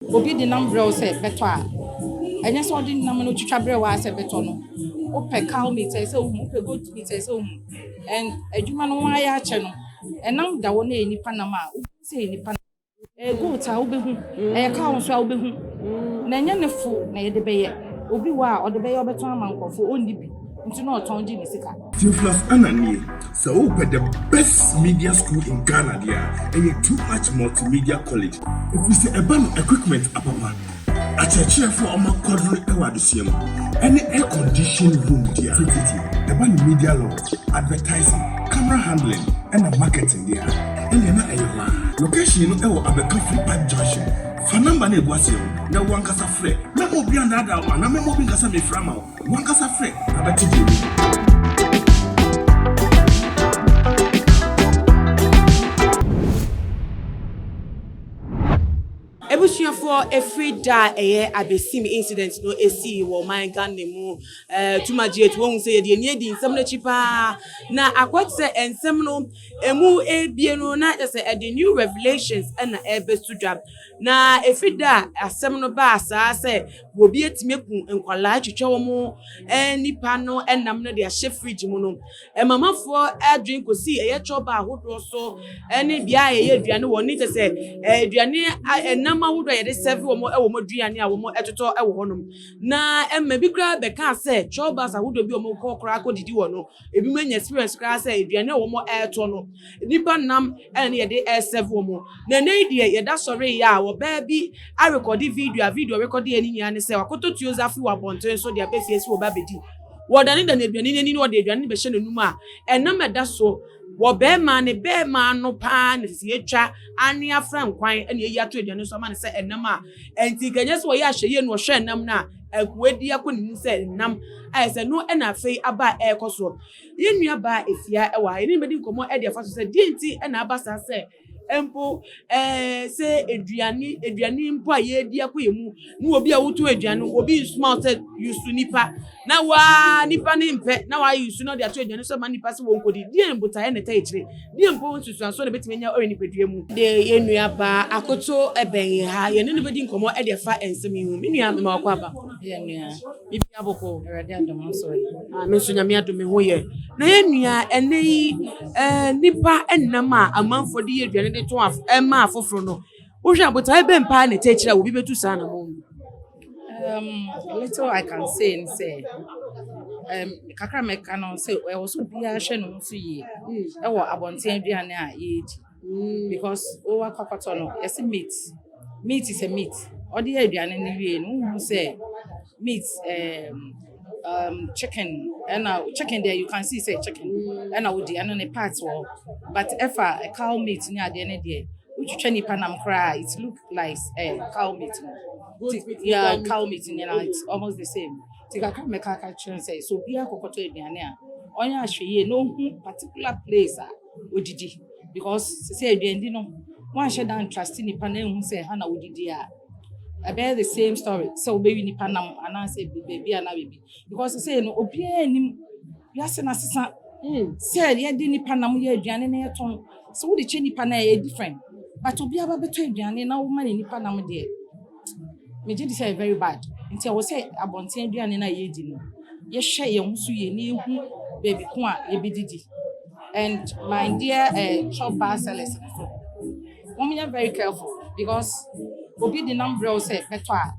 Obi the number say better. And yes, all the number no chichabre was a better no. Ope cow meat, I say, ope goat meat, I say, and a human wire channel. And now that one in Panama, say in Panama. A goat, I'll be a cow, so I'll be Nanya the food, nay the bay. Obi wa or the bay of a time for only be. Into no tongue in the Theophilus Anani, so open the best media school in Ghana there, and a too much multimedia college. If we say about equipment, apapa, at a chair for a quadruple ewadisium, any air conditioned room there, the media law, advertising, camera handling, and the marketing there. And then I location at the Coffee Park Junction. Fanamba ne boise na wankasa frɛ na obi andada ma na me mo bi nkasa me frama wankasa frɛ abati di Ebusuafo every day eye abesim incident no esi wo man Ghana mu tumaje to won say de nie di nsem na chipa na akwatse ensem no emu ebie no na say the new revelations na ebesudwa na every day asem no ba asa say wo bi etime ku enkwala twetwe wo mo nipa no enam no de ahye fridge mu no mamafo adwin kosi eye choba ahodo so ene bia eye aduane wo ni say aduane enam ahodo ye de serve wo mo duane a wo mo etoto wo honom na bi kra be ka say choba ahodo bi wo mo kokora akodidi wo no ebi manya experience kra say aduane wo mo eto no nipa nam ene ye de serve wo mo na nei de ye da sori ya wo ba bi a record video record eni nya ne say wakoto tuo Zafi wa bonten so de abefie si wo ba bedi wo dani da na aduane ni wo de aduane be hye nanum a enam eda so wo be ma no pa ne si etwa ane afra nkwan ene yi ato aduane so ma ne say enam a enti kanye so wo ya hye ye no hwe enam na akuedi akonimu say enam ai say no ena afei aba ekoso ye nua ba efia ewa eni bedi nkomo e de afa so say di enti ena aba sa say empo say eduane mpo aye di akoyemu nu obi a woto eduane obi smart use nipa na wa nipa ne mpe na wa use no de ato eduane so ma nipa se won kodi di embuta ye neta echire di empo nsusu so de betime nya ori nipadua mu de yenua ba akoto eben ha ye ne bedi nkomo e de fa ensem hu menua me ma kwa ba yenua bibi aboko erade adom so me so nyame adom ho ye na yenua ene nipa enam a amanfo de eduane de to ma afoforo no wo hwe abota ebe mpa na techira wo bi betu sa na mo little I can say kakra meka no say e wo so bia hwe no so yi e wo abonten aduane a ye di because o akwakoto no yes meat is a meat odi aduane ni wie no hu say meat chicken and chicken there you can see say chicken and would the ne parts well but if a cow meat near the end there which nipa nam cry it look like cow meat yeah cow meat it's almost the same tika ka make ka say so bia kokoto aduane a onya ahweye no hu particular place a odidi because say aduane no one share down trust nipa na hu say ha na odidi a about the same story so baby nipa nam ana say baby ana baby because say no obi anim yase na sesa say ye di nipa nam ye aduane na ye ton so wo de che nipa na ye different but obi aba beto aduane na wo ma nipa nam de me je say very bad until I say abonten aduane na ye di no ye hwe ye husu ye na ehu baby ko a ye bididi and my dear shop bar sellers so we are very careful because obi the number say better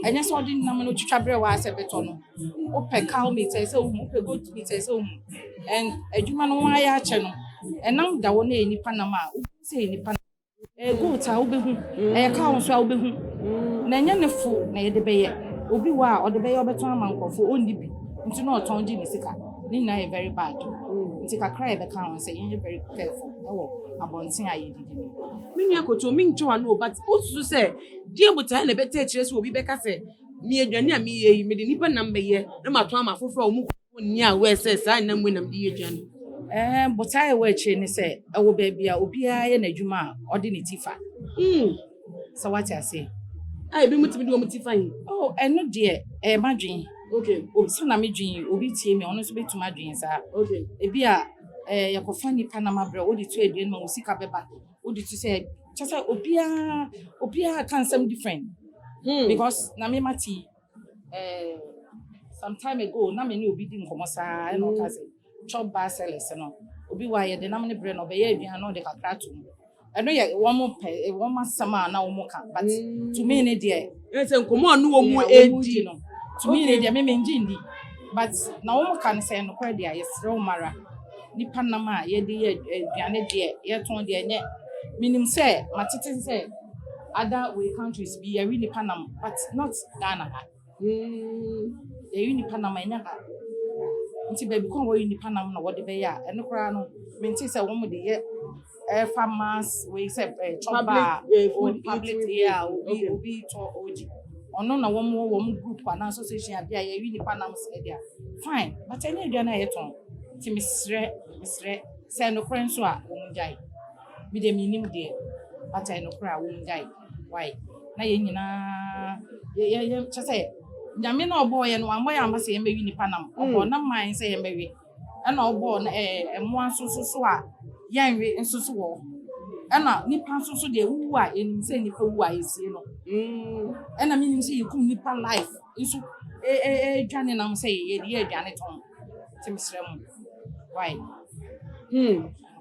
and yes all the number no chichabre wa say better no ope cow meat say ope goat meat say and Hvman wire channel and now that one any panama say any pan goat a obehu cow so a obehu na nya ne fu na ye de beye obi wa or de beye obeto amankofo oni bi nti no oton ji ni sika ni na very bad nti kakra e be kan say you very careful abonten aye didi mini akoto mi ncho anu but osusu say die buta na beta chire so obi beka say mi aduane a mi ye mi de nipa nam be ye na mato ama foforo o mu ni a we say sa na mu nam de ye aduane buta e we chire ni say e wo ba bia obi a ye na adwuma o de ni tifa so what I say ai bi mutimi de o mutifa yi oh eno de madwen okay obi so na medwen obi tie me ono so betuma adwen sa okay ebi a yakofa nipa na mabre wo de to aduane ma wo sika beba wo de to say just obia can some different. Because na me mati some time ago na me ni obi di nkomo saa no ka say chop bar sellers no obi wa ye de na me bre no be ye aduan no de kakra to eno ye wo mo sama na wo mo ka but to me ne de ese nkomo no wo mu edi no to me ne de me menji ndi but na wo mo ka ne say no kwa de ye sre mara nipa nam a ye de ye aduan de ye ton de enye minim say matete say other way countries be a really Panama, but not Ghana. The uni Panama nyaka. Nti baby kon wo uni Panama no what the be ya. Eno kra no menti say wo mo de farmers we say choba public here obi to oji. Ono na wo mo group and association abia ye uni Panama say dia. Fine, but any dia na ye ton. Nti misre say no kra nso a wo njai. Me de minim de but I no kra wo njai. Why? Na ye nyina ye chese nyame na obo ye no ambo ya amase ye mewi nipa nam obo na man se ye mewi na obo na emo asoso a yanwe nsoso wo na nipa nsoso de wu a enim se nipa wu a esie no na minim se yikum nipa life nso dwane nam se ye de dwane ton timisrem why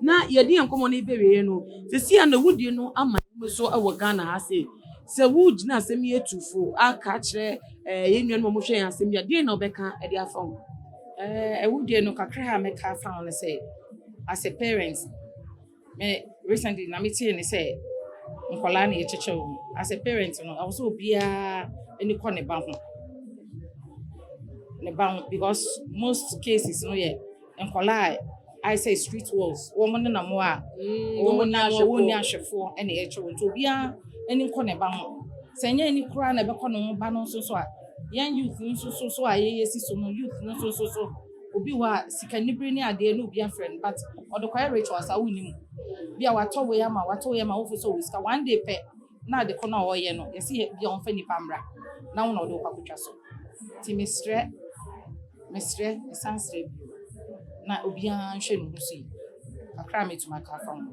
na ye de enkomo na ibewe no sesi ya na wudie no ama so awo Ghana ha se wu gina asem ye tufo aka kire ye nnuan mo hwe asem ya de na obeka e de afon wudie no kakra ha meka fa on say as a parents me recently na me tie ne say nkola na ye cheche wo as a parent no I was obia eni ko ne ba because most cases no ye nkola I say street walls woman na mo a woman na woni ahwefo ene e chewo nto bia eni ko ne ba ho senya eni kura na be ko no ba no so a yan youth nso so a ye si so no youth nso so obi wa sikanibri ni ade no obi friend but odokwa rituals a wonim bia wato we ama wo so we ska one day pe na de ko na o ye no ye si bia on fa ni pamra na wo na odokwa kotwa so ti mistre esansre na obia nhwe no so akra metuma ka fa mo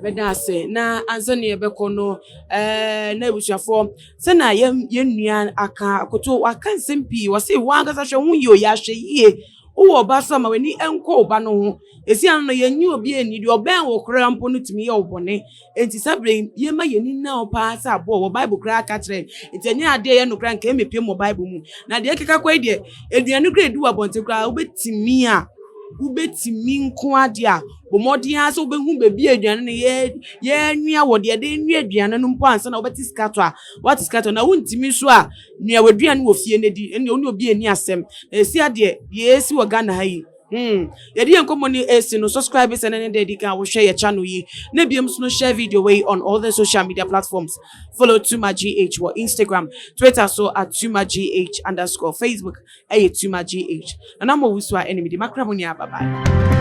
beda ase na anzane ebeko no na ebusuafo se na ye nnuan aka akoto aka nsempi wo se wa ngasa hwe hu yo ya hwe yie wo ba so ma weni enko ba no ho esi an no ye nyi obi eni de oben wo kra mpo no timi ye obone enti sabre ye ma ye ni na opa sa abo wo bible kra aka kire enti anya ade ye no kra nka emepie mo bible mu na de keka kwa de eduanu kra edu abonte kra obetimi a ubetimi nko ade a bomodi ha so behu bebi aduane ne ye nwia wo de nwia aduane no mpo ansa na obeti scato a what scato na wontimi so a nwia waduane wo fie ne di ene oni obi ani asem esi ade ye esi wo Ghana ha yi yedi enkomo ni esi no subscribe se ne de ka wo share your channel yi na biem so no share video way on all the social media platforms follow @tumagh or Instagram Twitter so @tumagh_, Facebook @tumagh na mo wuswa enemy di makra mo ni bye bye.